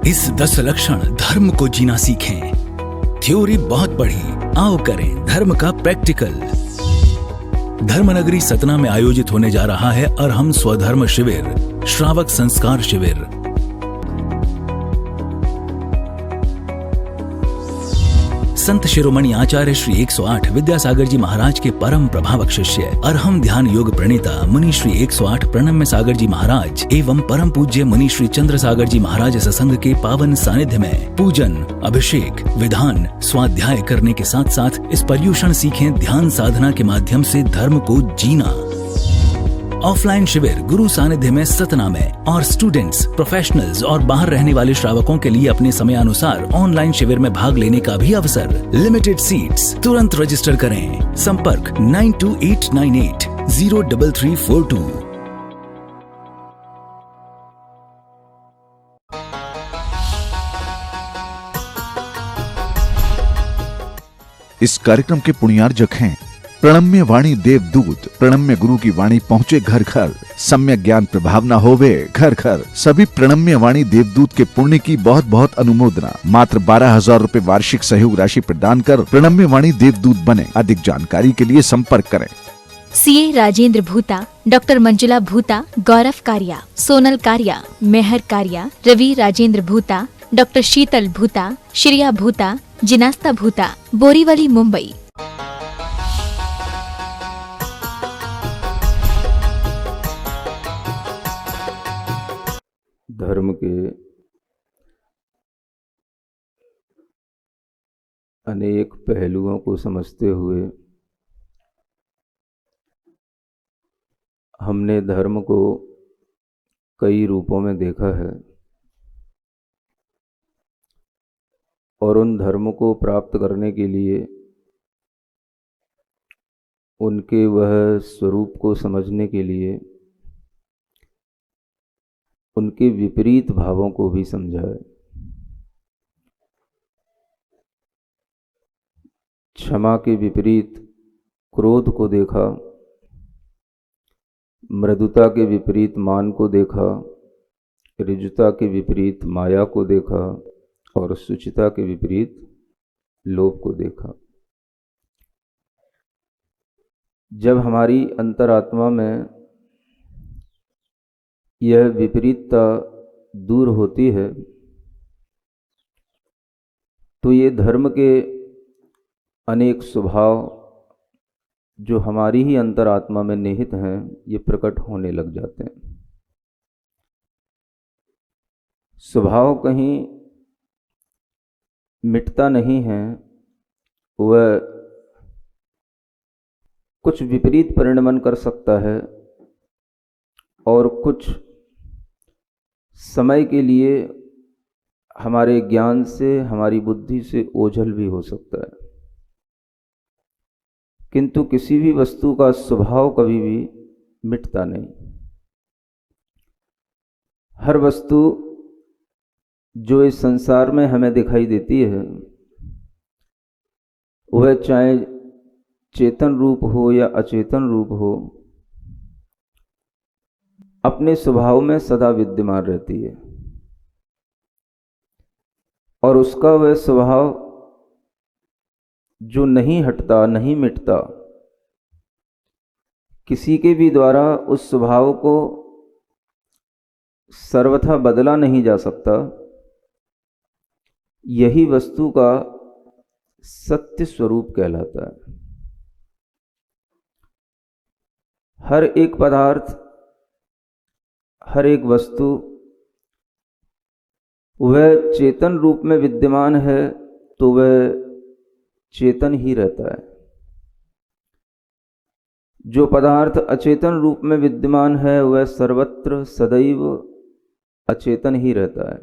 इस 10 लक्षण धर्म को जीना सीखें। थ्योरी बहुत पढ़ी, आओ करें धर्म का प्रैक्टिकल। धर्मनगरी सतना में आयोजित होने जा रहा है अरहम स्वधर्म शिविर, श्रावक संस्कार शिविर। संत शिरोमणि आचार्य श्री 108 विद्यासागर जी महाराज के परम प्रभावक शिष्य, अरहम ध्यान योग प्रणेता मुनि श्री 108 प्रणम्य सागर जी महाराज एवं परम पूज्य मुनि श्री चंद्र सागर जी महाराज सत्संग के पावन सानिध्य में पूजन, अभिषेक, विधान, स्वाध्याय करने के साथ साथ इस पर्युषण सीखें ध्यान साधना के माध्यम से धर्म को जीना। ऑफलाइन शिविर गुरु सानिध्य में सतना में और स्टूडेंट्स, प्रोफेशनल्स और बाहर रहने वाले श्रावकों के लिए अपने समय अनुसार ऑनलाइन शिविर में भाग लेने का भी अवसर। लिमिटेड सीट्स, तुरंत रजिस्टर करें। संपर्क 9289803342। इस कार्यक्रम के पुण्यार्जक हैं प्रणम्य वाणी देवदूत। प्रणम्य गुरु की वाणी पहुँचे घर घर, सम्यक ज्ञान प्रभावना होवे घर घर। सभी प्रणम्य वाणी देवदूत के पुण्य की बहुत बहुत अनुमोदना। मात्र 12,000 रुपए वार्षिक सहयोग राशि प्रदान कर प्रणम्य वाणी देवदूत बने। अधिक जानकारी के लिए संपर्क करें। सीए राजेंद्र भूता, डॉक्टर मंजुला भूता, गौरव कारिया, सोनल कारिया, मेहर कारिया, रवि राजेंद्र भूता, डॉक्टर शीतल भूता, श्रिया भूता, जिनास्ता भूता, बोरीवली, मुंबई। धर्म के अनेक पहलुओं को समझते हुए हमने धर्म को कई रूपों में देखा है और उन धर्म को प्राप्त करने के लिए उनके वह स्वरूप को समझने के लिए उनके विपरीत भावों को भी समझा है। क्षमा के विपरीत क्रोध को देखा, मृदुता के विपरीत मान को देखा, ऋजुता के विपरीत माया को देखा और शुचिता के विपरीत लोभ को देखा। जब हमारी अंतरात्मा में यह विपरीतता दूर होती है तो ये धर्म के अनेक स्वभाव जो हमारी ही अंतरात्मा में निहित हैं ये प्रकट होने लग जाते हैं। स्वभाव कहीं मिटता नहीं है, वह कुछ विपरीत परिणमन कर सकता है और कुछ समय के लिए हमारे ज्ञान से, हमारी बुद्धि से ओझल भी हो सकता है। किंतु किसी भी वस्तु का स्वभाव कभी भी मिटता नहीं। हर वस्तु जो इस संसार में हमें दिखाई देती है वह चाहे चेतन रूप हो या अचेतन रूप हो, अपने स्वभाव में सदा विद्यमान रहती है और उसका वह स्वभाव जो नहीं हटता, नहीं मिटता, किसी के भी द्वारा उस स्वभाव को सर्वथा बदला नहीं जा सकता। यही वस्तु का सत्य स्वरूप कहलाता है। हर एक पदार्थ, हर एक वस्तु वह चेतन रूप में विद्यमान है तो वह चेतन ही रहता है। जो पदार्थ अचेतन रूप में विद्यमान है वह सर्वत्र सदैव अचेतन ही रहता है।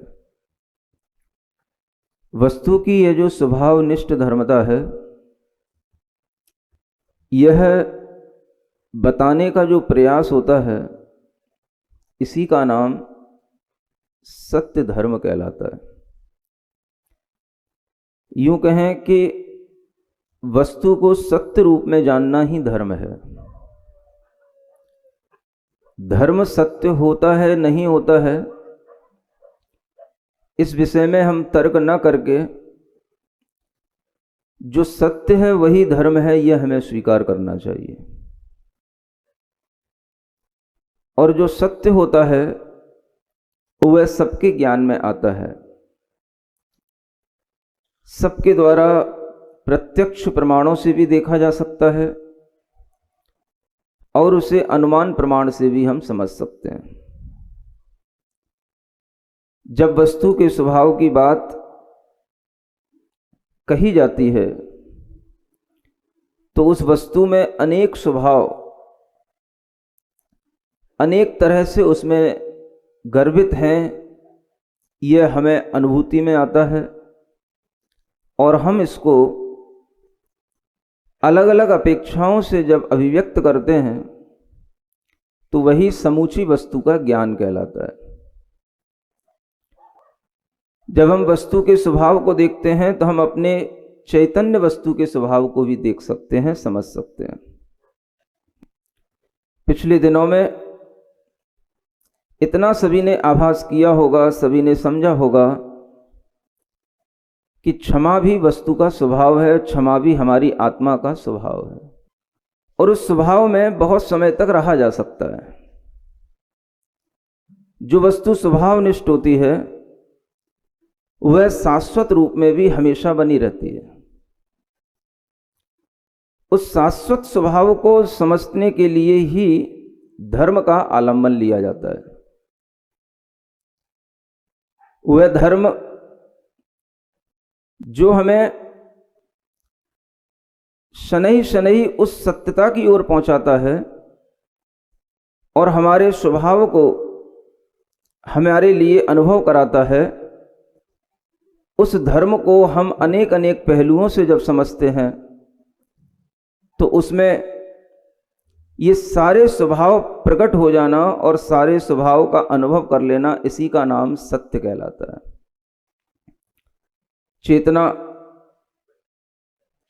वस्तु की यह जो स्वभावनिष्ठ धर्मता है, यह बताने का जो प्रयास होता है, इसी का नाम सत्य धर्म कहलाता है। यूं कहें कि वस्तु को सत्य रूप में जानना ही धर्म है। धर्म सत्य होता है नहीं होता है, इस विषय में हम तर्क न करके जो सत्य है वही धर्म है, यह हमें स्वीकार करना चाहिए। और जो सत्य होता है वह सबके ज्ञान में आता है, सबके द्वारा प्रत्यक्ष प्रमाणों से भी देखा जा सकता है और उसे अनुमान प्रमाण से भी हम समझ सकते हैं। जब वस्तु के स्वभाव की बात कही जाती है तो उस वस्तु में अनेक स्वभाव, अनेक तरह से उसमें गर्भित हैं, यह हमें अनुभूति में आता है और हम इसको अलग अलग अपेक्षाओं से जब अभिव्यक्त करते हैं तो वही समूची वस्तु का ज्ञान कहलाता है। जब हम वस्तु के स्वभाव को देखते हैं तो हम अपने चैतन्य वस्तु के स्वभाव को भी देख सकते हैं, समझ सकते हैं। पिछले दिनों में इतना सभी ने आभास किया होगा, सभी ने समझा होगा कि क्षमा भी वस्तु का स्वभाव है, क्षमा भी हमारी आत्मा का स्वभाव है और उस स्वभाव में बहुत समय तक रहा जा सकता है। जो वस्तु स्वभावनिष्ठ होती है वह शाश्वत रूप में भी हमेशा बनी रहती है। उस शाश्वत स्वभाव को समझने के लिए ही धर्म का आलंबन लिया जाता है। वह धर्म जो हमें शनैः शनैः उस सत्यता की ओर पहुंचाता है और हमारे स्वभाव को हमारे लिए अनुभव कराता है, उस धर्म को हम अनेक अनेक पहलुओं से जब समझते हैं तो उसमें ये सारे स्वभाव प्रकट हो जाना और सारे स्वभाव का अनुभव कर लेना, इसी का नाम सत्य कहलाता है। चेतना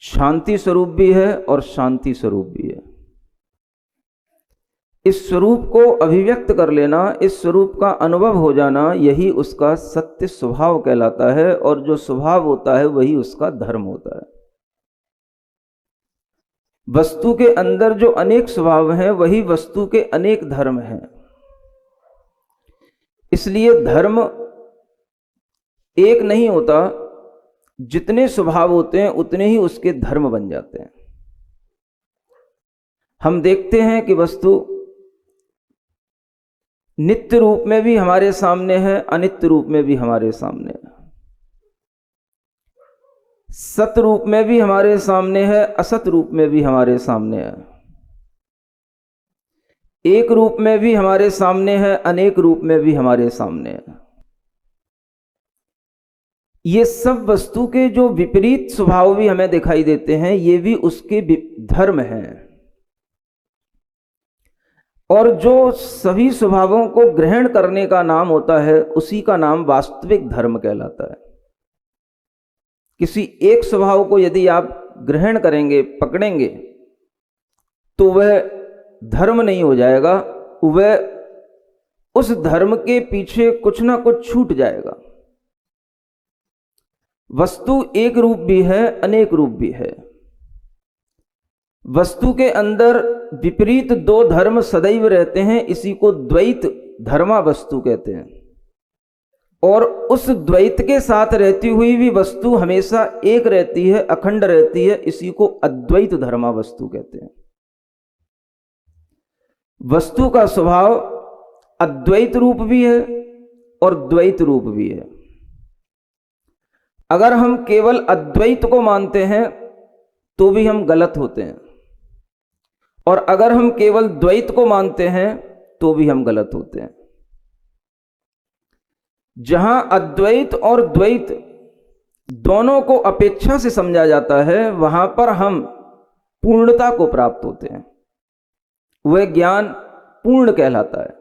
शांति स्वरूप भी है और शांति स्वरूप भी है। इस स्वरूप को अभिव्यक्त कर लेना, इस स्वरूप का अनुभव हो जाना, यही उसका सत्य स्वभाव कहलाता है और जो स्वभाव होता है वही उसका धर्म होता है। वस्तु के अंदर जो अनेक स्वभाव हैं वही वस्तु के अनेक धर्म हैं। इसलिए धर्म एक नहीं होता, जितने स्वभाव होते हैं उतने ही उसके धर्म बन जाते हैं। हम देखते हैं कि वस्तु नित्य रूप में भी हमारे सामने है, अनित्य रूप में भी हमारे सामने है, सत रूप में भी हमारे सामने है, असत रूप में भी हमारे सामने है, एक रूप में भी हमारे सामने है, अनेक रूप में भी हमारे सामने है। ये सब वस्तु के जो विपरीत स्वभाव भी हमें दिखाई देते हैं, ये भी उसके धर्म हैं। और जो सभी स्वभावों को ग्रहण करने का नाम होता है, उसी का नाम वास्तविक धर्म कहलाता है। किसी एक स्वभाव को यदि आप ग्रहण करेंगे, पकड़ेंगे, तो वह धर्म नहीं हो जाएगा, वह उस धर्म के पीछे कुछ ना कुछ छूट जाएगा। वस्तु एक रूप भी है, अनेक रूप भी है। वस्तु के अंदर विपरीत दो धर्म सदैव रहते हैं, इसी को द्वैत धर्मा वस्तु कहते हैं। और उस द्वैत के साथ रहती हुई भी वस्तु हमेशा एक रहती है, अखंड रहती है, इसी को अद्वैत धर्मा वस्तु कहते हैं। वस्तु का स्वभाव अद्वैत रूप भी है और द्वैत रूप भी है। अगर हम केवल अद्वैत को मानते हैं तो भी हम गलत होते हैं, और अगर हम केवल द्वैत को मानते हैं तो भी हम गलत होते हैं। जहां अद्वैत और द्वैत दोनों को अपेक्षा से समझा जाता है, वहां पर हम पूर्णता को प्राप्त होते हैं। वह ज्ञान पूर्ण कहलाता है।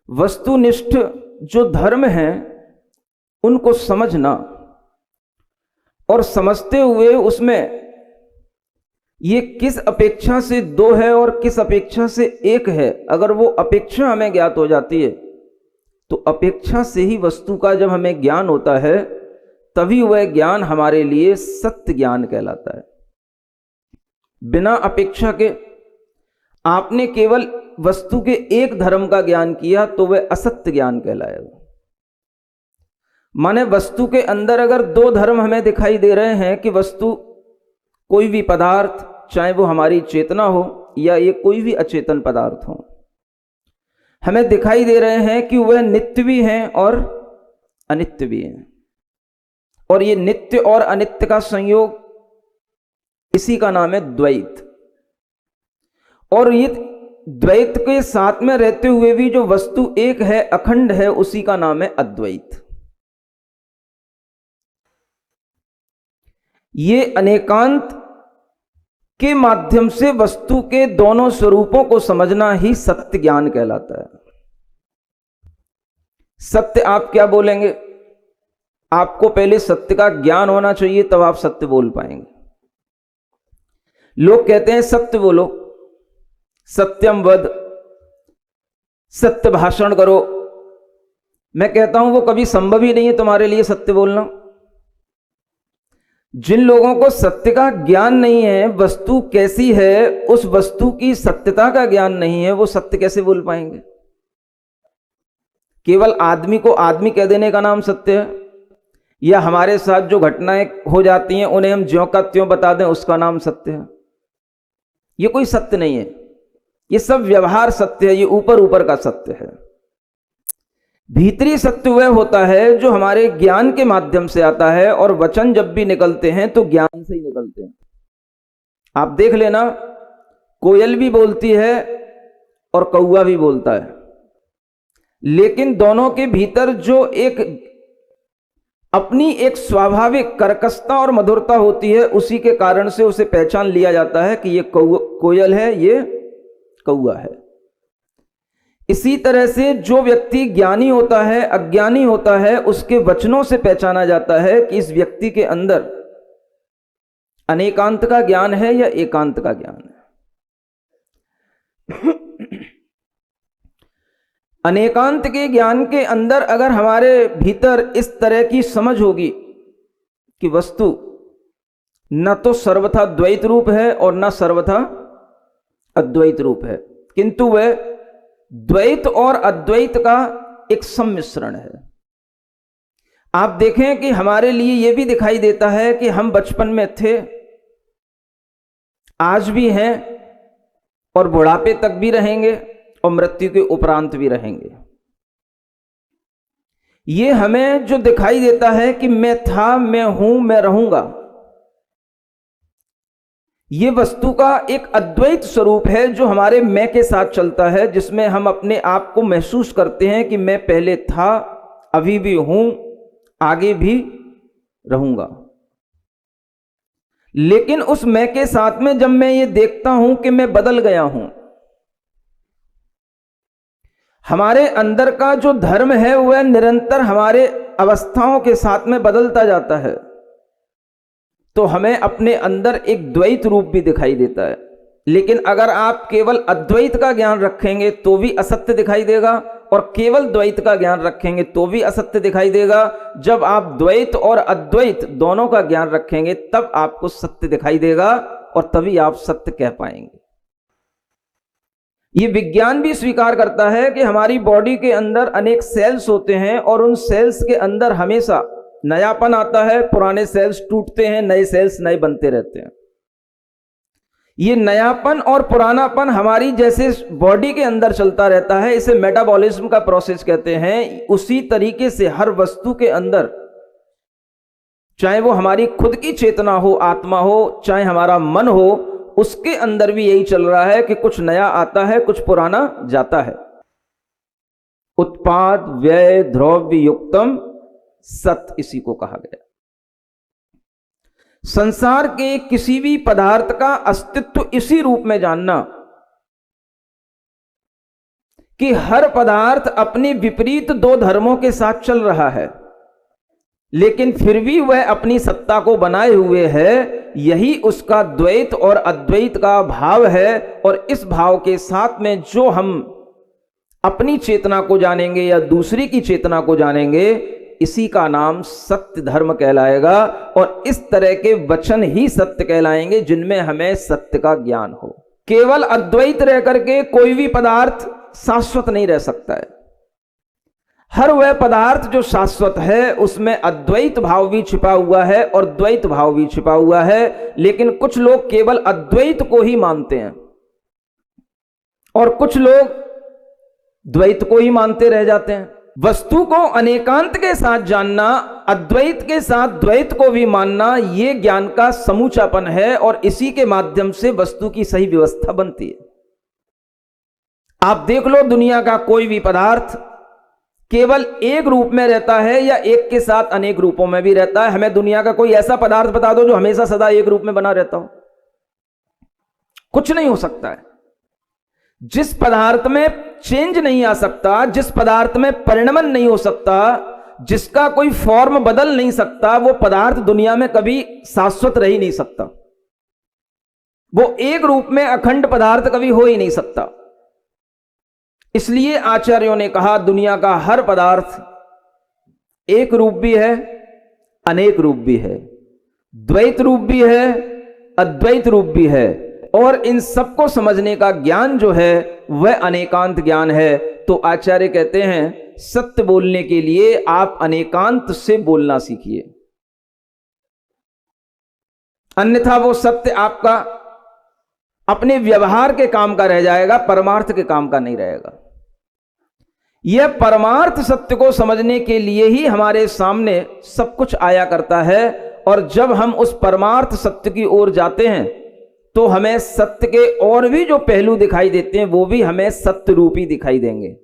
वस्तुनिष्ठ जो धर्म हैं उनको समझना और समझते हुए उसमें ये किस अपेक्षा से दो है और किस अपेक्षा से एक है, अगर वो अपेक्षा हमें ज्ञात हो जाती है तो अपेक्षा से ही वस्तु का जब हमें ज्ञान होता है तभी वह ज्ञान हमारे लिए सत्य ज्ञान कहलाता है। बिना अपेक्षा के आपने केवल वस्तु के एक धर्म का ज्ञान किया तो वह असत्य ज्ञान कहलाएगा। माने वस्तु के अंदर अगर दो धर्म हमें दिखाई दे रहे हैं कि वस्तु कोई भी पदार्थ, चाहे वो हमारी चेतना हो या ये कोई भी अचेतन पदार्थ हो, हमें दिखाई दे रहे हैं कि वह नित्य भी हैं और अनित्य भी हैं, और ये नित्य और अनित्य का संयोग, इसी का नाम है द्वैत। और ये द्वैत के साथ में रहते हुए भी जो वस्तु एक है, अखंड है, उसी का नाम है अद्वैत। ये अनेकांत के माध्यम से वस्तु के दोनों स्वरूपों को समझना ही सत्य ज्ञान कहलाता है। सत्य आप क्या बोलेंगे? आपको पहले सत्य का ज्ञान होना चाहिए, तब आप सत्य बोल पाएंगे। लोग कहते हैं सत्य बोलो, सत्यम वद, सत्य भाषण करो। मैं कहता हूं वो कभी संभव ही नहीं है तुम्हारे लिए सत्य बोलना। जिन लोगों को सत्य का ज्ञान नहीं है, वस्तु कैसी है उस वस्तु की सत्यता का ज्ञान नहीं है, वो सत्य कैसे बोल पाएंगे? केवल आदमी को आदमी कह देने का नाम सत्य है, या हमारे साथ जो घटनाएं हो जाती हैं उन्हें हम ज्यों का त्यों बता दें, उसका नाम सत्य है? ये कोई सत्य नहीं है। ये सब व्यवहार सत्य है, ये ऊपर ऊपर का सत्य है। भीतरी सत्य वह होता है जो हमारे ज्ञान के माध्यम से आता है, और वचन जब भी निकलते हैं तो ज्ञान से ही निकलते हैं। आप देख लेना, कोयल भी बोलती है और कौवा भी बोलता है, लेकिन दोनों के भीतर जो एक अपनी एक स्वाभाविक कर्कशता और मधुरता होती है, उसी के कारण से उसे पहचान लिया जाता है कि ये कोयल है, ये कौवा है। इसी तरह से जो व्यक्ति ज्ञानी होता है, अज्ञानी होता है, उसके वचनों से पहचाना जाता है कि इस व्यक्ति के अंदर अनेकांत का ज्ञान है या एकांत का ज्ञान है। अनेकांत के ज्ञान के अंदर अगर हमारे भीतर इस तरह की समझ होगी कि वस्तु न तो सर्वथा द्वैत रूप है और न सर्वथा अद्वैत रूप है, किंतु वह द्वैत और अद्वैत का एक सम्मिश्रण है। आप देखें कि हमारे लिए यह भी दिखाई देता है कि हम बचपन में थे, आज भी हैं, और बुढ़ापे तक भी रहेंगे, और मृत्यु के उपरांत भी रहेंगे। ये हमें जो दिखाई देता है कि मैं था, मैं हूं, मैं रहूंगा, ये वस्तु का एक अद्वैत स्वरूप है जो हमारे मैं के साथ चलता है, जिसमें हम अपने आप को महसूस करते हैं कि मैं पहले था, अभी भी हूं, आगे भी रहूंगा। लेकिन उस मैं के साथ में जब मैं ये देखता हूं कि मैं बदल गया हूं, हमारे अंदर का जो धर्म है वह निरंतर हमारे अवस्थाओं के साथ में बदलता जाता है, तो हमें अपने अंदर एक द्वैत रूप भी दिखाई देता है। लेकिन अगर आप केवल अद्वैत का ज्ञान रखेंगे तो भी असत्य दिखाई देगा, और केवल द्वैत का ज्ञान रखेंगे तो भी असत्य दिखाई देगा। जब आप द्वैत और अद्वैत दोनों का ज्ञान रखेंगे तब आपको सत्य दिखाई देगा, और तभी आप सत्य कह पाएंगे। ये विज्ञान भी स्वीकार करता है कि हमारी बॉडी के अंदर अनेक सेल्स होते हैं, और उन सेल्स के अंदर हमेशा नयापन आता है, पुराने सेल्स टूटते हैं, नए सेल्स नए बनते रहते हैं। ये नयापन और पुरानापन हमारी जैसे बॉडी के अंदर चलता रहता है, इसे मेटाबॉलिज्म का प्रोसेस कहते हैं। उसी तरीके से हर वस्तु के अंदर, चाहे वो हमारी खुद की चेतना हो, आत्मा हो, चाहे हमारा मन हो, उसके अंदर भी यही चल रहा है कि कुछ नया आता है, कुछ पुराना जाता है। उत्पाद व्यय द्रव्य युक्तम सत, इसी को कहा गया। संसार के किसी भी पदार्थ का अस्तित्व इसी रूप में जानना कि हर पदार्थ अपने विपरीत दो धर्मों के साथ चल रहा है, लेकिन फिर भी वह अपनी सत्ता को बनाए हुए है। यही उसका द्वैत और अद्वैत का भाव है, और इस भाव के साथ में जो हम अपनी चेतना को जानेंगे या दूसरी की चेतना को जानेंगे, इसी का नाम सत्य धर्म कहलाएगा। और इस तरह के वचन ही सत्य कहलाएंगे जिनमें हमें सत्य का ज्ञान हो। केवल अद्वैत रह करके कोई भी पदार्थ शाश्वत नहीं रह सकता है। हर वह पदार्थ जो शाश्वत है उसमें अद्वैत भाव भी छिपा हुआ है और द्वैत भाव भी छिपा हुआ है। लेकिन कुछ लोग केवल अद्वैत को ही मानते हैं और कुछ लोग द्वैत को ही मानते रह जाते हैं। वस्तु को अनेकांत के साथ जानना, अद्वैत के साथ द्वैत को भी मानना, यह ज्ञान का समूचापन है और इसी के माध्यम से वस्तु की सही व्यवस्था बनती है। आप देख लो, दुनिया का कोई भी पदार्थ केवल एक रूप में रहता है या एक के साथ अनेक रूपों में भी रहता है। हमें दुनिया का कोई ऐसा पदार्थ बता दो जो हमेशा सदा एक रूप में बना रहता हो, कुछ नहीं हो सकता है। जिस पदार्थ में चेंज नहीं आ सकता, जिस पदार्थ में परिणमन नहीं हो सकता, जिसका कोई फॉर्म बदल नहीं सकता, वो पदार्थ दुनिया में कभी शाश्वत रह ही नहीं सकता। वो एक रूप में अखंड पदार्थ कभी हो ही नहीं सकता। इसलिए आचार्यों ने कहा दुनिया का हर पदार्थ एक रूप भी है, अनेक रूप भी है, द्वैत रूप भी है, अद्वैत रूप भी है। और इन सबको समझने का ज्ञान जो है वह अनेकांत ज्ञान है। तो आचार्य कहते हैं सत्य बोलने के लिए आप अनेकांत से बोलना सीखिए, अन्यथा वो सत्य आपका अपने व्यवहार के काम का रह जाएगा, परमार्थ के काम का नहीं रहेगा। यह परमार्थ सत्य को समझने के लिए ही हमारे सामने सब कुछ आया करता है। और जब हम उस परमार्थ सत्य की ओर जाते हैं तो हमें सत्य के और भी जो पहलू दिखाई देते हैं वो भी हमें सत्य रूपी दिखाई देंगे।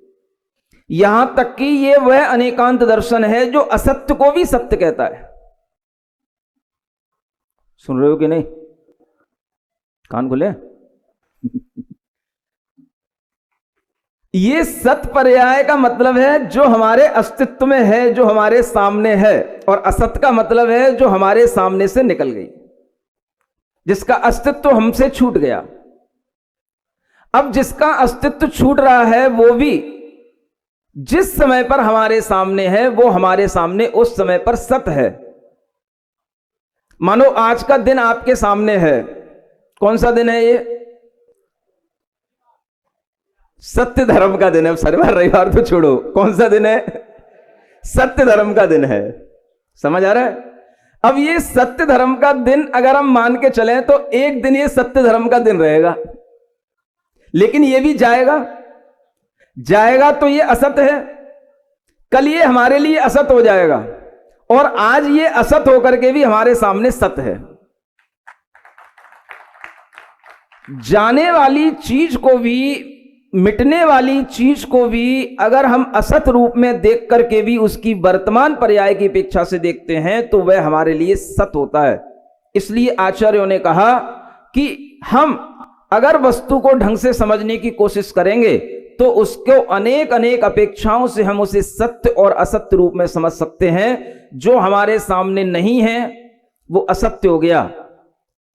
यहां तक कि ये वह अनेकांत दर्शन है जो असत्य को भी सत्य कहता है। सुन रहे हो कि नहीं? कान खुले? ये सत्य पर्याय का मतलब है जो हमारे अस्तित्व में है, जो हमारे सामने है, और असत्य का मतलब है जो हमारे सामने से निकल गई, जिसका अस्तित्व हमसे छूट गया। अब जिसका अस्तित्व छूट रहा है वो भी जिस समय पर हमारे सामने है वो हमारे सामने उस समय पर सत्य है। मानो आज का दिन आपके सामने है, कौन सा दिन है ये? सत्य धर्म का दिन है। शनिवार रविवार तो छोड़ो, कौन सा दिन है? सत्य धर्म का दिन है। समझ आ रहा है? अब ये सत्य धर्म का दिन अगर हम मान के चलें तो एक दिन ये सत्य धर्म का दिन रहेगा, लेकिन ये भी जाएगा तो ये असत्य है। कल ये हमारे लिए असत्य हो जाएगा और आज ये असत्य होकर के भी हमारे सामने सत्य है। जाने वाली चीज को भी, मिटने वाली चीज को भी अगर हम असत रूप में देख करके भी उसकी वर्तमान पर्याय की अपेक्षा से देखते हैं तो वह हमारे लिए सत होता है। इसलिए आचार्यों ने कहा कि हम अगर वस्तु को ढंग से समझने की कोशिश करेंगे तो उसको अनेक अनेक अपेक्षाओं से हम उसे सत्य और असत्य रूप में समझ सकते हैं। जो हमारे सामने नहीं है वो असत्य हो गया,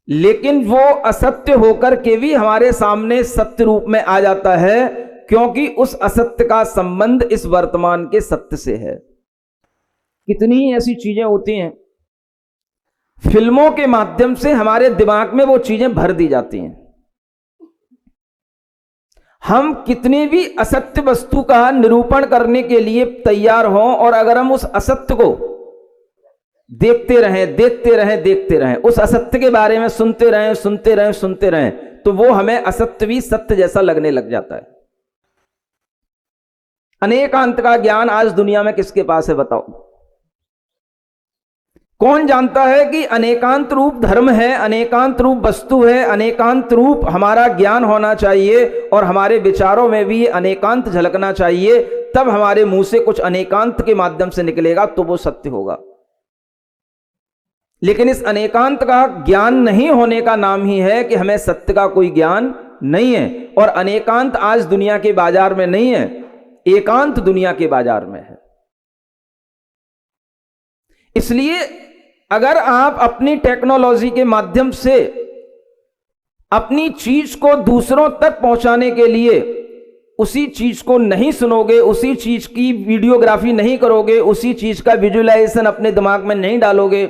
लेकिन वो असत्य होकर के भी हमारे सामने सत्य रूप में आ जाता है, क्योंकि उस असत्य का संबंध इस वर्तमान के सत्य से है। कितनी ही ऐसी चीजें होती हैं, फिल्मों के माध्यम से हमारे दिमाग में वो चीजें भर दी जाती हैं। हम कितनी भी असत्य वस्तु का निरूपण करने के लिए तैयार हों और अगर हम उस असत्य को देखते रहें, उस असत्य के बारे में सुनते रहें, तो वो हमें असत्य भी सत्य जैसा लगने लग जाता है। अनेकांत का ज्ञान आज दुनिया में किसके पास है बताओ? कौन जानता है कि अनेकांत रूप धर्म है, अनेकांत रूप वस्तु है, अनेकांत रूप हमारा ज्ञान होना चाहिए और हमारे विचारों में भी अनेकांत झलकना चाहिए, तब हमारे मुंह से कुछ अनेकांत के माध्यम से निकलेगा तो वो सत्य होगा। लेकिन इस अनेकांत का ज्ञान नहीं होने का नाम ही है कि हमें सत्य का कोई ज्ञान नहीं है। और अनेकांत आज दुनिया के बाजार में नहीं है, एकांत दुनिया के बाजार में है। इसलिए अगर आप अपनी टेक्नोलॉजी के माध्यम से अपनी चीज को दूसरों तक पहुंचाने के लिए उसी चीज को नहीं सुनोगे, उसी चीज की वीडियोग्राफी नहीं करोगे, उसी चीज का विजुअलाइजेशन अपने दिमाग में नहीं डालोगे,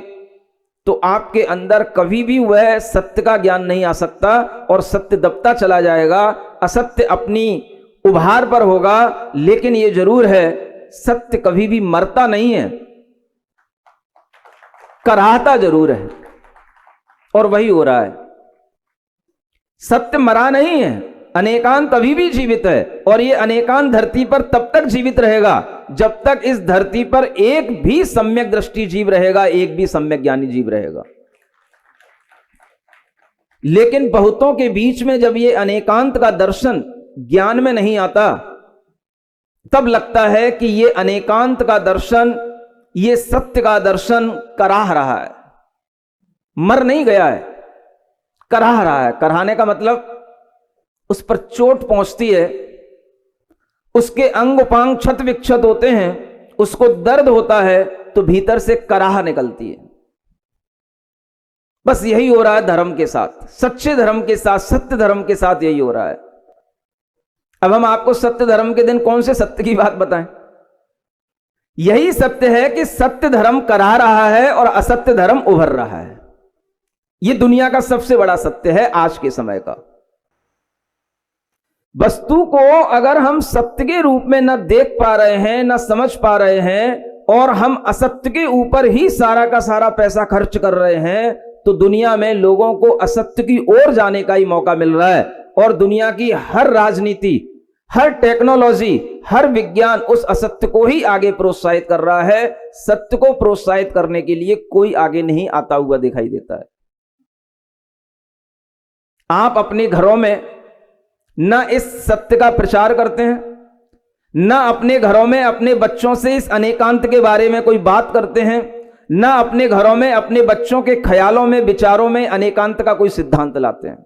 तो आपके अंदर कभी भी वह सत्य का ज्ञान नहीं आ सकता और सत्य दबता चला जाएगा। असत्य अपनी उभार पर होगा, लेकिन यह जरूर है सत्य कभी भी मरता नहीं है, कराहता जरूर है, और वही हो रहा है। सत्य मरा नहीं है, अनेकांत अभी भी जीवित है, और ये अनेकांत धरती पर तब तक जीवित रहेगा जब तक इस धरती पर एक भी सम्यक दृष्टि जीव रहेगा, एक भी सम्यक ज्ञानी जीव रहेगा। लेकिन बहुतों के बीच में जब ये अनेकांत का दर्शन ज्ञान में नहीं आता, तब लगता है कि ये अनेकांत का दर्शन, ये सत्य का दर्शन कराह रहा है, मर नहीं गया है, कराह रहा है। कराहने का मतलब उस पर चोट पहुंचती है, उसके अंग उपांग क्षत विक्षत होते हैं, उसको दर्द होता है, तो भीतर से कराह निकलती है। बस यही हो रहा है धर्म के साथ, सच्चे धर्म के साथ, सत्य धर्म के साथ यही हो रहा है। अब हम आपको सत्य धर्म के दिन कौन से सत्य की बात बताएं? यही सत्य है कि सत्य धर्म करा रहा है और असत्य धर्म उभर रहा है। यह दुनिया का सबसे बड़ा सत्य है आज के समय का। वस्तु को अगर हम सत्य के रूप में न देख पा रहे हैं, न समझ पा रहे हैं, और हम असत्य के ऊपर ही सारा का सारा पैसा खर्च कर रहे हैं, तो दुनिया में लोगों को असत्य की ओर जाने का ही मौका मिल रहा है। और दुनिया की हर राजनीति, हर टेक्नोलॉजी, हर विज्ञान उस असत्य को ही आगे प्रोत्साहित कर रहा है। सत्य को प्रोत्साहित करने के लिए कोई आगे नहीं आता हुआ दिखाई देता है। आप अपने घरों में न इस सत्य का प्रचार करते हैं, न अपने घरों में अपने बच्चों से इस अनेकांत के बारे में कोई बात करते हैं, न अपने घरों में अपने बच्चों के ख्यालों में, विचारों में अनेकांत का कोई सिद्धांत लाते हैं।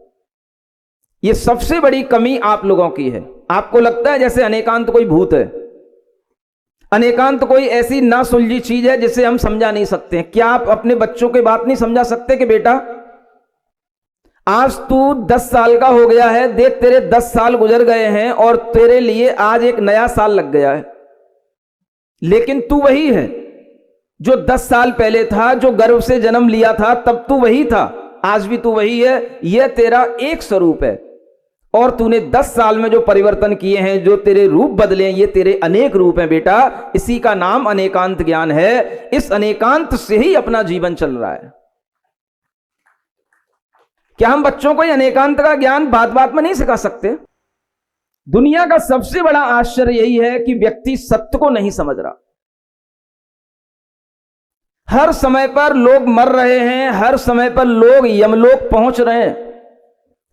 यह सबसे बड़ी कमी आप लोगों की है। आपको लगता है जैसे अनेकांत कोई भूत है, अनेकांत कोई ऐसी ना सुलझी चीज है जिसे हम समझा नहीं सकते। क्या आप अपने बच्चों की बात नहीं समझा सकते कि बेटा आज तू 10 साल का हो गया है, देख तेरे 10 साल गुजर गए हैं और तेरे लिए आज एक नया साल लग गया है, लेकिन तू वही है जो 10 साल पहले था, जो गर्भ से जन्म लिया था तब तू वही था, आज भी तू वही है। यह तेरा एक स्वरूप है, और तूने 10 साल में जो परिवर्तन किए हैं, जो तेरे रूप बदले हैं, ये तेरे अनेक रूप हैं बेटा। इसी का नाम अनेकांत ज्ञान है। इस अनेकांत से ही अपना जीवन चल रहा है। क्या हम बच्चों को अनेकांत का ज्ञान बात बात में नहीं सिखा सकते? दुनिया का सबसे बड़ा आश्चर्य यही है कि व्यक्ति सत्य को नहीं समझ रहा। हर समय पर लोग मर रहे हैं, हर समय पर लोग यमलोक पहुंच रहे हैं,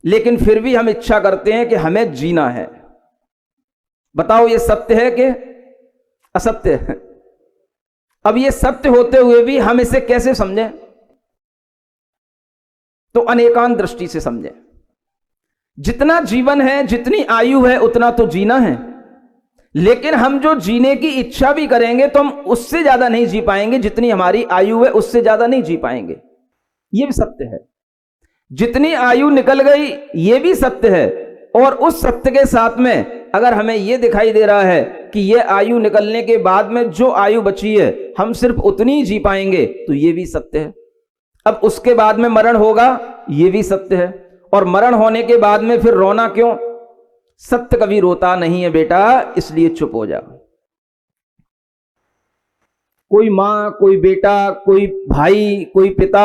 लेकिन फिर भी हम इच्छा करते हैं कि हमें जीना है। बताओ ये सत्य है कि असत्य है? अब ये सत्य होते हुए भी हम इसे कैसे समझें? तो अनेकांत दृष्टि से समझें। जितना जीवन है, जितनी आयु है, उतना तो जीना है, लेकिन हम जो जीने की इच्छा भी करेंगे तो हम उससे ज्यादा नहीं जी पाएंगे। जितनी हमारी आयु है उससे ज्यादा नहीं जी पाएंगे, यह भी सत्य है। जितनी आयु निकल गई यह भी सत्य है, और उस सत्य के साथ में अगर हमें यह दिखाई दे रहा है कि यह आयु निकलने के बाद में जो आयु बची है हम सिर्फ उतनी ही जी पाएंगे, तो यह भी सत्य है। अब उसके बाद में मरण होगा, यह भी सत्य है। और मरण होने के बाद में फिर रोना क्यों? सत्य कभी रोता नहीं है बेटा, इसलिए चुप हो जा। कोई मां, कोई बेटा, कोई भाई, कोई पिता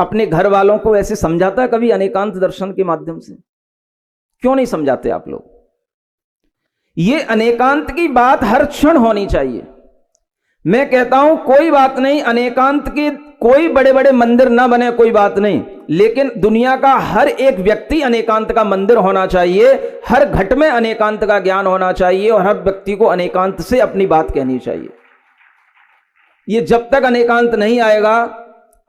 अपने घर वालों को ऐसे समझाता है कभी अनेकांत दर्शन के माध्यम से? क्यों नहीं समझाते आप लोग? ये अनेकांत की बात हर क्षण होनी चाहिए। मैं कहता हूं कोई बात नहीं, अनेकांत के कोई बड़े बड़े मंदिर ना बने, कोई बात नहीं, लेकिन दुनिया का हर एक व्यक्ति अनेकांत का मंदिर होना चाहिए। हर घट में अनेकांत का ज्ञान होना चाहिए, और हर व्यक्ति को अनेकांत से अपनी बात कहनी चाहिए। ये जब तक अनेकांत नहीं आएगा,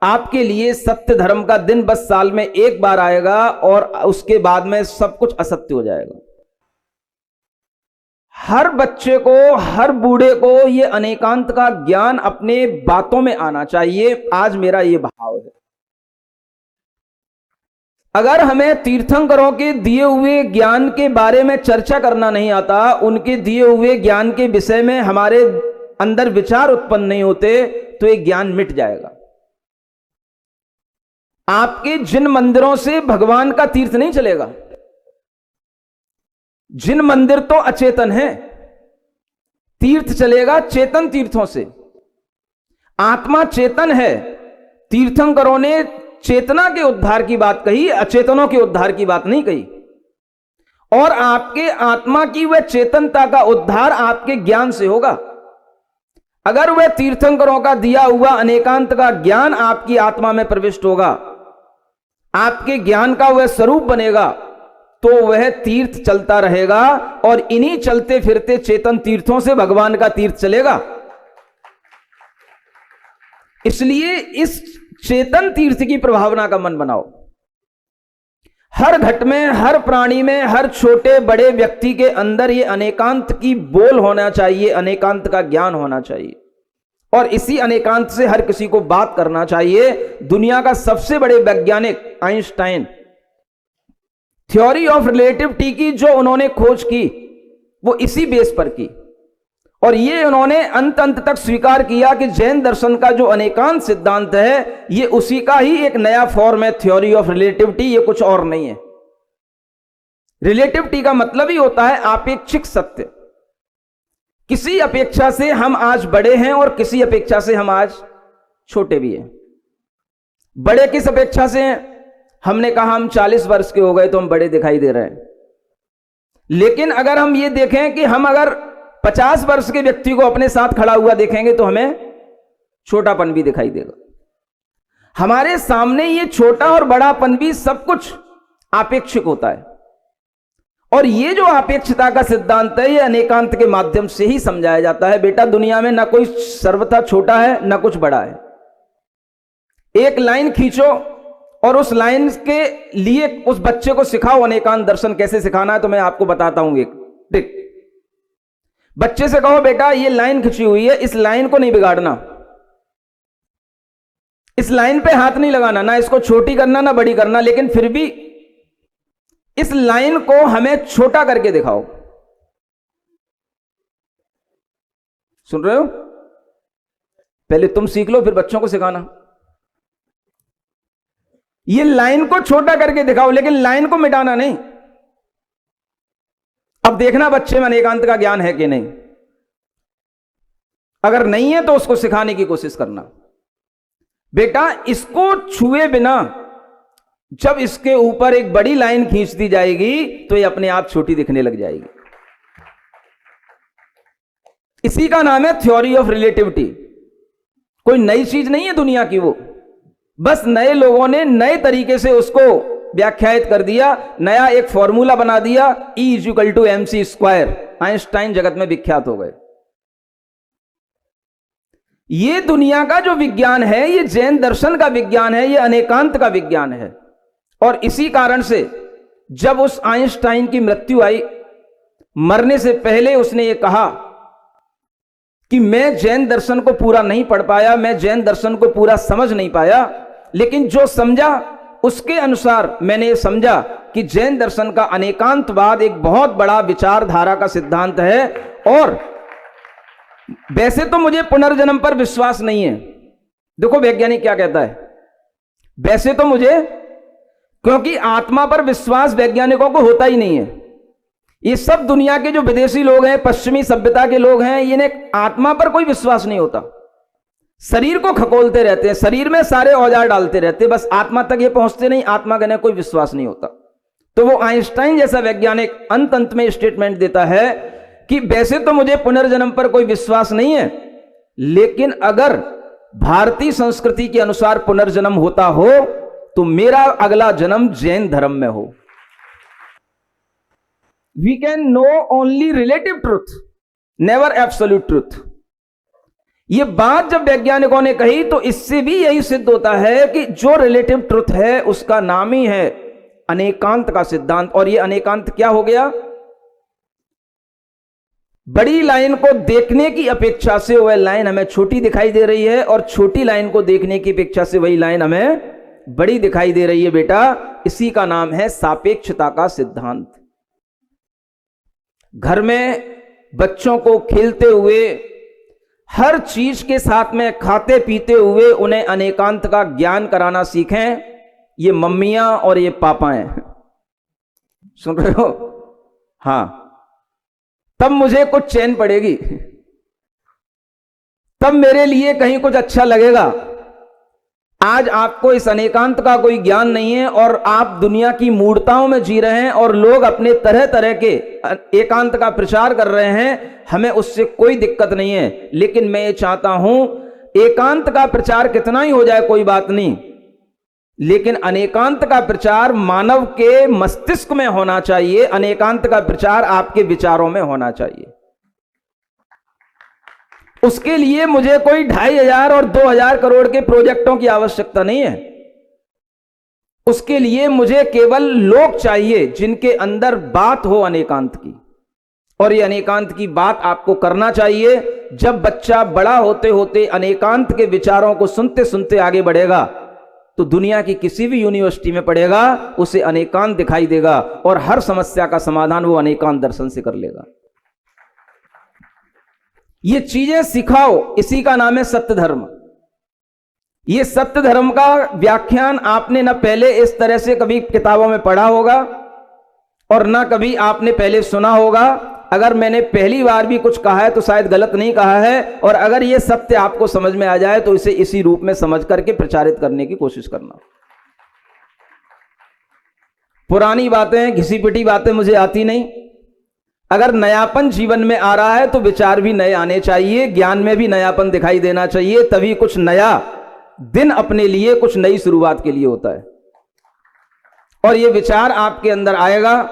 आपके लिए सत्य धर्म का दिन बस साल में एक बार आएगा, और उसके बाद में सब कुछ असत्य हो जाएगा। हर बच्चे को, हर बूढ़े को ये अनेकांत का ज्ञान अपने बातों में आना चाहिए। आज मेरा ये भाव है। अगर हमें तीर्थंकरों के दिए हुए ज्ञान के बारे में चर्चा करना नहीं आता, उनके दिए हुए ज्ञान के विषय में हमारे अंदर विचार उत्पन्न नहीं होते, तो ये ज्ञान मिट जाएगा। आपके जिन मंदिरों से भगवान का तीर्थ नहीं चलेगा, जिन मंदिर तो अचेतन है, तीर्थ चलेगा चेतन तीर्थों से। आत्मा चेतन है, तीर्थंकरों ने चेतना के उद्धार की बात कही, अचेतनों के उद्धार की बात नहीं कही। और आपके आत्मा की वह चेतनता का उद्धार आपके ज्ञान से होगा। अगर वह तीर्थंकरों का दिया हुआ अनेकांत का ज्ञान आपकी आत्मा में प्रविष्ट होगा, आपके ज्ञान का वह स्वरूप बनेगा, तो वह तीर्थ चलता रहेगा और इन्हीं चलते फिरते चेतन तीर्थों से भगवान का तीर्थ चलेगा। इसलिए इस चेतन तीर्थ की प्रभावना का मन बनाओ। हर घट में, हर प्राणी में, हर छोटे बड़े व्यक्ति के अंदर ये अनेकांत की बोल होना चाहिए, अनेकांत का ज्ञान होना चाहिए, और इसी अनेकांत से हर किसी को बात करना चाहिए। दुनिया का सबसे बड़े वैज्ञानिक आइंस्टाइन, थ्योरी ऑफ रिलेटिविटी की जो उन्होंने खोज की, वो इसी बेस पर की। और ये उन्होंने अंत तक स्वीकार किया कि जैन दर्शन का जो अनेकांत सिद्धांत है, ये उसी का ही एक नया फॉर्म है, थ्योरी ऑफ रिलेटिविटी, ये कुछ और नहीं है। रिलेटिविटी का मतलब ही होता है आपेक्षिक सत्य। किसी अपेक्षा से हम आज बड़े हैं और किसी अपेक्षा से हम आज छोटे भी हैं। बड़े किस अपेक्षा से हैं? हमने कहा हम 40 वर्ष के हो गए तो हम बड़े दिखाई दे रहे हैं। लेकिन अगर हम ये देखें कि हम अगर 50 वर्ष के व्यक्ति को अपने साथ खड़ा हुआ देखेंगे तो हमें छोटापन भी दिखाई देगा। हमारे सामने ये छोटा और बड़ापन भी सब कुछ आपेक्षिक होता है। और ये जो अपेक्षता का सिद्धांत है, ये अनेकांत के माध्यम से ही समझाया जाता है। बेटा, दुनिया में ना कोई सर्वथा छोटा है ना कुछ बड़ा है। एक लाइन खींचो और उस लाइन के लिए उस बच्चे को सिखाओ अनेकांत दर्शन कैसे सिखाना है। तो मैं आपको बताता हूं एक ट्रिक। बच्चे से कहो, बेटा ये लाइन खींची हुई है, इस लाइन को नहीं बिगाड़ना, इस लाइन पे हाथ नहीं लगाना, ना इसको छोटी करना ना बड़ी करना, लेकिन फिर भी इस लाइन को हमें छोटा करके दिखाओ। सुन रहे हो? पहले तुम सीख लो, फिर बच्चों को सिखाना। ये लाइन को छोटा करके दिखाओ, लेकिन लाइन को मिटाना नहीं। अब देखना बच्चे में अनेकांत का ज्ञान है कि नहीं। अगर नहीं है तो उसको सिखाने की कोशिश करना। बेटा, इसको छुए बिना जब इसके ऊपर एक बड़ी लाइन खींच दी जाएगी तो ये अपने आप छोटी दिखने लग जाएगी। इसी का नाम है थ्योरी ऑफ रिलेटिविटी। कोई नई चीज नहीं है दुनिया की, वो बस नए लोगों ने नए तरीके से उसको व्याख्यायित कर दिया, नया एक फॉर्मूला बना दिया, E=mc²। आइंस्टाइन जगत में विख्यात हो गए। ये दुनिया का जो विज्ञान है, ये जैन दर्शन का विज्ञान है, ये अनेकांत का विज्ञान है। और इसी कारण से जब उस आइंस्टाइन की मृत्यु आई, मरने से पहले उसने ये कहा कि मैं जैन दर्शन को पूरा नहीं पढ़ पाया, मैं जैन दर्शन को पूरा समझ नहीं पाया, लेकिन जो समझा उसके अनुसार मैंने ये समझा कि जैन दर्शन का अनेकांतवाद एक बहुत बड़ा विचारधारा का सिद्धांत है। और वैसे तो मुझे पुनर्जन्म पर विश्वास नहीं है। देखो वैज्ञानिक क्या कहता है, वैसे तो मुझे, क्योंकि आत्मा पर विश्वास वैज्ञानिकों को होता ही नहीं है। ये सब दुनिया के जो विदेशी लोग हैं, पश्चिमी सभ्यता के लोग हैं, इन्हें आत्मा पर कोई विश्वास नहीं होता। शरीर को खकोलते रहते हैं, शरीर में सारे औजार डालते रहते हैं, बस आत्मा तक ये पहुंचते नहीं, आत्मा का कोई विश्वास नहीं होता। तो वो आइंस्टाइन जैसा वैज्ञानिक अंत में स्टेटमेंट देता है कि वैसे तो मुझे पुनर्जन्म पर कोई विश्वास नहीं है, लेकिन अगर भारतीय संस्कृति के अनुसार पुनर्जन्म होता हो तो मेरा अगला जन्म जैन धर्म में हो। We can know only relative truth, never absolute truth। ये बात जब वैज्ञानिकों ने कही तो इससे भी यही सिद्ध होता है कि जो रिलेटिव ट्रुथ है उसका नाम ही है अनेकांत का सिद्धांत। और ये अनेकांत क्या हो गया? बड़ी लाइन को देखने की अपेक्षा से वह लाइन हमें छोटी दिखाई दे रही है, और छोटी लाइन को देखने की अपेक्षा से वही लाइन हमें बड़ी दिखाई दे रही है। बेटा, इसी का नाम है सापेक्षता का सिद्धांत। घर में बच्चों को खेलते हुए, हर चीज के साथ में खाते पीते हुए उन्हें अनेकांत का ज्ञान कराना सीखें। ये मम्मियां और ये पापाएं, सुन रहे हो? हां, तब मुझे कुछ चैन पड़ेगी, तब मेरे लिए कहीं कुछ अच्छा लगेगा। आज आपको इस अनेकांत का कोई ज्ञान नहीं है और आप दुनिया की मूर्ताओं में जी रहे हैं और लोग अपने तरह तरह के एकांत का प्रचार कर रहे हैं। हमें उससे कोई दिक्कत नहीं है, लेकिन मैं ये चाहता हूं एकांत का प्रचार कितना ही हो जाए कोई बात नहीं, लेकिन अनेकांत का प्रचार मानव के मस्तिष्क में होना चाहिए। अनेकांत का प्रचार आपके विचारों में होना चाहिए। उसके लिए मुझे कोई 2500 और 2000 करोड़ के प्रोजेक्टों की आवश्यकता नहीं है। उसके लिए मुझे केवल लोग चाहिए जिनके अंदर बात हो अनेकांत की, और ये अनेकांत की बात आपको करना चाहिए। जब बच्चा बड़ा होते होते अनेकांत के विचारों को सुनते सुनते आगे बढ़ेगा तो दुनिया की किसी भी यूनिवर्सिटी में पढ़ेगा, उसे अनेकांत दिखाई देगा और हर समस्या का समाधान वो अनेकांत दर्शन से कर लेगा। ये चीजें सिखाओ, इसी का नाम है सत्य धर्म। ये सत्य धर्म का व्याख्यान आपने न पहले इस तरह से कभी किताबों में पढ़ा होगा और न कभी आपने पहले सुना होगा। अगर मैंने पहली बार भी कुछ कहा है तो शायद गलत नहीं कहा है, और अगर ये सत्य आपको समझ में आ जाए तो इसे इसी रूप में समझ करके प्रचारित करने की कोशिश करना। पुरानी बातें, घिसी पिटी बातें मुझे आती नहीं। अगर नयापन जीवन में आ रहा है तो विचार भी नए आने चाहिए, ज्ञान में भी नयापन दिखाई देना चाहिए, तभी कुछ नया दिन अपने लिए, कुछ नई शुरुआत के लिए होता है। और ये विचार आपके अंदर आएगा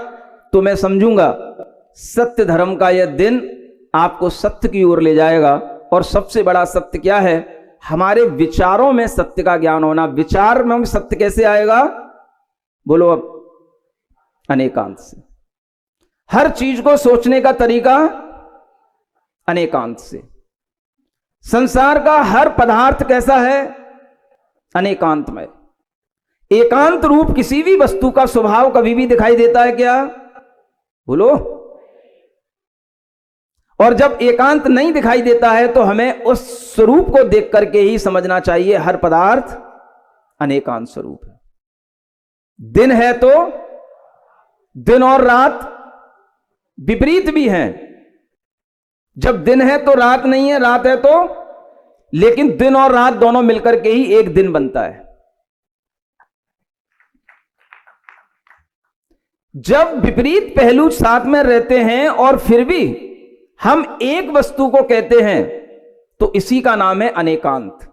तो मैं समझूंगा सत्य धर्म का यह दिन आपको सत्य की ओर ले जाएगा। और सबसे बड़ा सत्य क्या है? हमारे विचारों में सत्य का ज्ञान होना। विचार में सत्य कैसे आएगा? बोलो अब। अनेकांत से। हर चीज को सोचने का तरीका अनेकांत से। संसार का हर पदार्थ कैसा है? अनेकांत में। एकांत रूप किसी भी वस्तु का स्वभाव कभी भी दिखाई देता है क्या? बोलो। और जब एकांत नहीं दिखाई देता है तो हमें उस स्वरूप को देख करके ही समझना चाहिए हर पदार्थ अनेकांत स्वरूप है। दिन है तो दिन और रात विपरीत भी हैं। जब दिन है तो रात नहीं है, रात है तो, लेकिन दिन और रात दोनों मिलकर के ही एक दिन बनता है। जब विपरीत पहलू साथ में रहते हैं और फिर भी हम एक वस्तु को कहते हैं तो इसी का नाम है अनेकांत।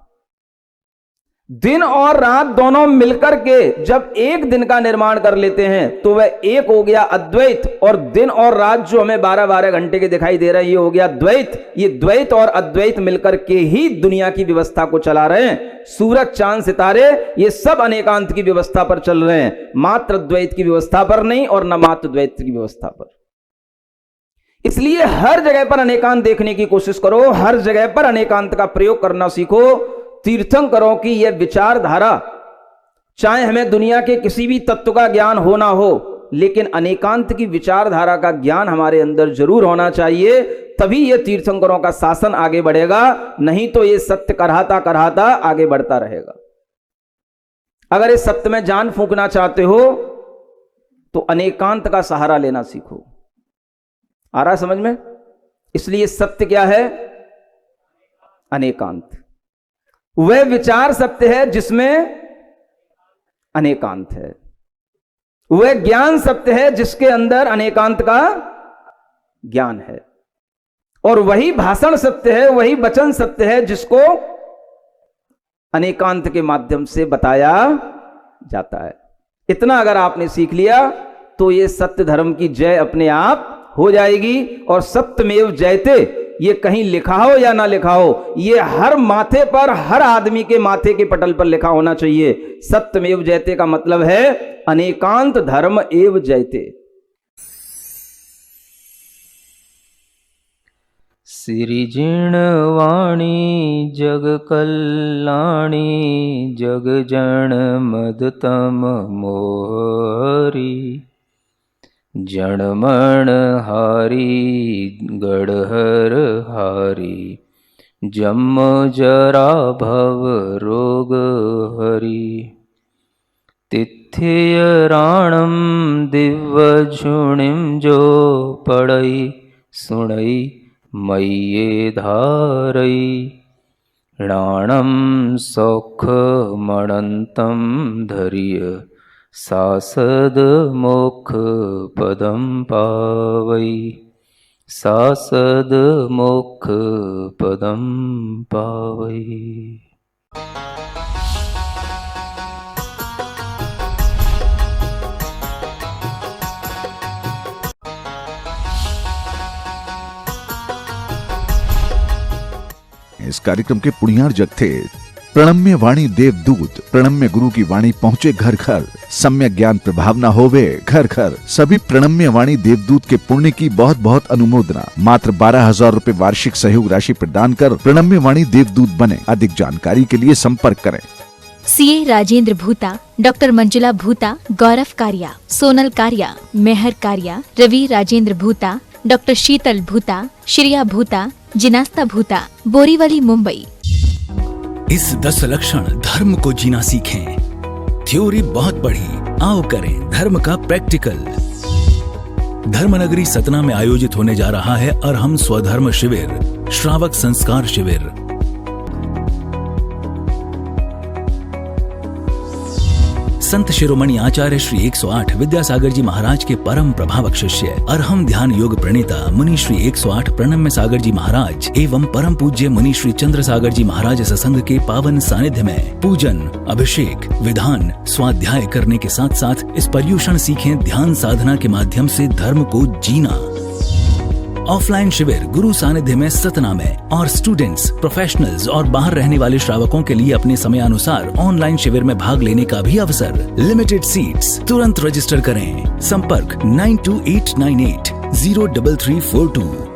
दिन और रात दोनों मिलकर के जब एक दिन का निर्माण कर लेते हैं तो वह एक हो गया अद्वैत। और दिन और रात जो हमें 12-12 घंटे के दिखाई दे रहा है ये हो गया द्वैत। ये द्वैत और अद्वैत मिलकर के ही दुनिया की व्यवस्था को चला रहे हैं। सूरज, चांद, सितारे ये सब अनेकांत की व्यवस्था पर चल रहे हैं, मात्र द्वैत की व्यवस्था पर नहीं और न मात्र द्वैत की व्यवस्था पर। इसलिए हर जगह पर अनेकांत देखने की कोशिश करो, हर जगह पर अनेकांत का प्रयोग करना सीखो। तीर्थंकरों की यह विचारधारा, चाहे हमें दुनिया के किसी भी तत्व का ज्ञान हो ना हो, लेकिन अनेकांत की विचारधारा का ज्ञान हमारे अंदर जरूर होना चाहिए, तभी यह तीर्थंकरों का शासन आगे बढ़ेगा। नहीं तो यह सत्य कराता कराता आगे बढ़ता रहेगा। अगर इस सत्य में जान फूंकना चाहते हो तो अनेकांत का सहारा लेना सीखो। आ रहा समझ में? इसलिए सत्य क्या है? अनेकांत। वह विचार सत्य है जिसमें अनेकांत है। वह ज्ञान सत्य है जिसके अंदर अनेकांत का ज्ञान है। और वही भाषण सत्य है, वही वचन सत्य है जिसको अनेकांत के माध्यम से बताया जाता है। इतना अगर आपने सीख लिया तो ये सत्य धर्म की जय अपने आप हो जाएगी। और सत्यमेव जयते ये कहीं लिखा हो या ना लिखा हो, ये हर माथे पर, हर आदमी के माथे के पटल पर लिखा होना चाहिए। सत्यमेव जयते का मतलब है अनेकांत धर्म एव जयते। सिरिजिणवाणी जग कल्याणी जग जन मदतम मोहरी जनमण हारी गढ़हर हारी जम जरा भव रोग हरि तिथ्य राणम दिव्य झुणिम जो पड़ई सुणई मय्ये धारई राणम सौख मणंतम धर्य सासद मोक्ष पदम पावई सासद मोक्ष पदम पावई। इस कार्यक्रम के पुण्यार्जक थे प्रणम्य वाणी देवदूत। प्रणम्य गुरु की वाणी पहुंचे घर घर, सम्यक ज्ञान प्रभावना होवे घर घर। सभी प्रणम्य वाणी देवदूत के पुण्य की बहुत बहुत अनुमोदना। मात्र 12,000 रुपए वार्षिक सहयोग राशि प्रदान कर प्रणम्य वाणी देवदूत बने। अधिक जानकारी के लिए संपर्क करें। सीए राजेंद्र भूता, डॉक्टर मंजुला भूता, गौरव कारिया, सोनल कारिया, मेहर कारिया, रवि राजेंद्र भूता, डॉक्टर शीतल भूता, श्रिया भूता, जिनास्ता भूता, बोरीवली, मुंबई। इस 10 लक्षण धर्म को जीना सीखें। थ्योरी बहुत बढ़ी, आओ करें धर्म का प्रैक्टिकल। धर्मनगरी सतना में आयोजित होने जा रहा है अरहम स्वधर्म शिविर, श्रावक संस्कार शिविर। संत शिरोमणि आचार्य श्री 108 विद्यासागर जी महाराज के परम प्रभावक शिष्य अरहम ध्यान योग प्रणेता मुनि श्री 108 प्रणम्य सागर जी महाराज एवं परम पूज्य मुनि श्री चंद्र सागर जी महाराज सत्संग के पावन सानिध्य में पूजन, अभिषेक, विधान, स्वाध्याय करने के साथ साथ इस पर्युषण सीखें ध्यान साधना के माध्यम से धर्म को जीना। ऑफलाइन शिविर गुरु सानिध्य में सतना में और स्टूडेंट्स, प्रोफेशनल्स और बाहर रहने वाले श्रावकों के लिए अपने समय अनुसार ऑनलाइन शिविर में भाग लेने का भी अवसर। लिमिटेड सीट्स, तुरंत रजिस्टर करें। संपर्क 9289803342।